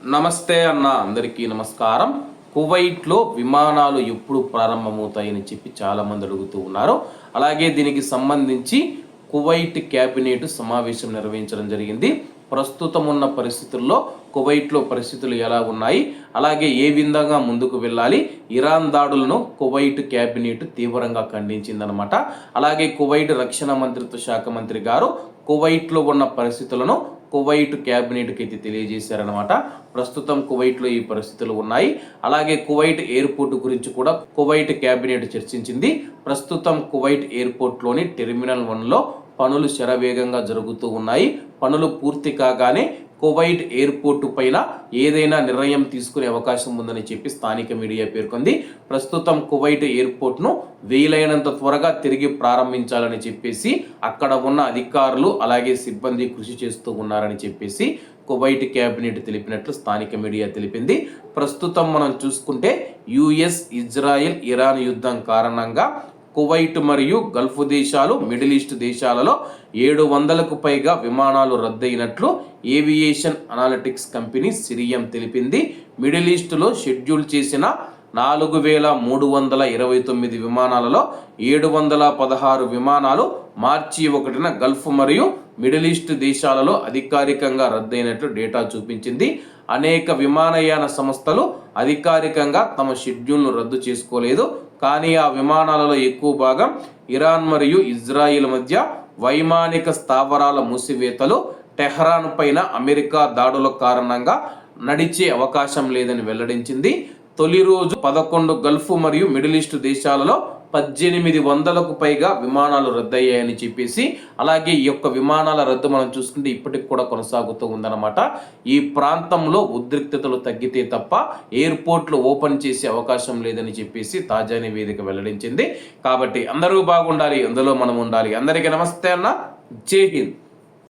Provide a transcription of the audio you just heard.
నమస్తే అన్న, అందరికీ నమస్కారం. కువైట్లో విమానాలు ఎప్పుడు ప్రారంభమవుతాయని చెప్పి చాలామంది అడుగుతూ ఉన్నారు. అలాగే దీనికి సంబంధించి కువైట్ క్యాబినెట్ సమావేశం నిర్వహించడం జరిగింది. ప్రస్తుతం ఉన్న పరిస్థితుల్లో కువైట్లో పరిస్థితులు ఎలా ఉన్నాయి, అలాగే ఏ విధంగా ముందుకు వెళ్ళాలి, ఇరాన్ దాడులను కువైట్ క్యాబినెట్ తీవ్రంగా ఖండించిందనమాట. అలాగే కువైట్ రక్షణ మంత్రిత్వ శాఖ మంత్రి గారు కువైట్లో ఉన్న పరిస్థితులను కువైట్ క్యాబినెట్కి అయితే తెలియజేశారనమాట. ప్రస్తుతం కువైట్లో ఈ పరిస్థితులు ఉన్నాయి. అలాగే కువైట్ ఎయిర్పోర్ట్ గురించి కూడా కువైట్ క్యాబినెట్ చర్చించింది. ప్రస్తుతం కువైట్ ఎయిర్పోర్ట్లోని టెర్మినల్ 1లో పనులు శరవేగంగా జరుగుతూ ఉన్నాయి. పనులు పూర్తి కాగానే కువైట్ ఎయిర్పోర్టు పైన ఏదైనా నిర్ణయం తీసుకునే అవకాశం ఉందని చెప్పి స్థానిక మీడియా పేర్కొంది. ప్రస్తుతం కువైట్ ఎయిర్పోర్ట్ను వీలైనంత త్వరగా తిరిగి ప్రారంభించాలని చెప్పేసి అక్కడ ఉన్న అధికారులు అలాగే సిబ్బంది కృషి చేస్తూ ఉన్నారని చెప్పేసి కువైట్ క్యాబినెట్ తెలిపినట్లు స్థానిక మీడియా తెలిపింది. ప్రస్తుతం మనం చూసుకుంటే యుఎస్, ఇజ్రాయెల్, ఇరాన్ యుద్ధం కారణంగా కువైట్ మరియు గల్ఫ్ దేశాలు, మిడిల్ ఈస్ట్ దేశాలలో 700కు పైగా విమానాలు రద్దయినట్లు ఏవియేషన్ అనాలిటిక్స్ కంపెనీ సిరియం తెలిపింది. మిడిల్ ఈస్టులో షెడ్యూల్ చేసిన 4329 విమానాలలో 716 విమానాలు మార్చి 1న గల్ఫ్ మరియు మిడిల్ ఈస్ట్ దేశాలలో అధికారికంగా రద్దయినట్లు డేటా చూపించింది. అనేక విమానయాన సంస్థలు అధికారికంగా తమ షెడ్యూల్ను రద్దు చేసుకోలేదు. కానీ ఆ విమానాలలో ఎక్కువ భాగం ఇరాన్ మరియు ఇజ్రాయిల్ మధ్య వైమానిక స్థావరాల మూసివేతలు, టెహ్రాన్ పైన అమెరికా దాడుల కారణంగా నడిచే అవకాశం లేదని వెల్లడించింది. తొలి రోజు 11 గల్ఫ్ మరియు మిడిల్ ఈస్ట్ దేశాలలో 1800కు పైగా విమానాలు రద్దయ్యాయని చెప్పేసి, అలాగే ఈ యొక్క విమానాల రద్దు మనం చూసుకుంటే ఇప్పటికి కూడా కొనసాగుతూ ఉందన్నమాట. ఈ ప్రాంతంలో ఉద్రిక్తతలు తగ్గితే తప్ప ఎయిర్పోర్ట్లు ఓపెన్ చేసే అవకాశం లేదని చెప్పేసి తాజా నివేదిక వెల్లడించింది. కాబట్టి అందరూ బాగుండాలి, అందులో మనం ఉండాలి. అందరికీ నమస్తే అన్న, జై హింద్.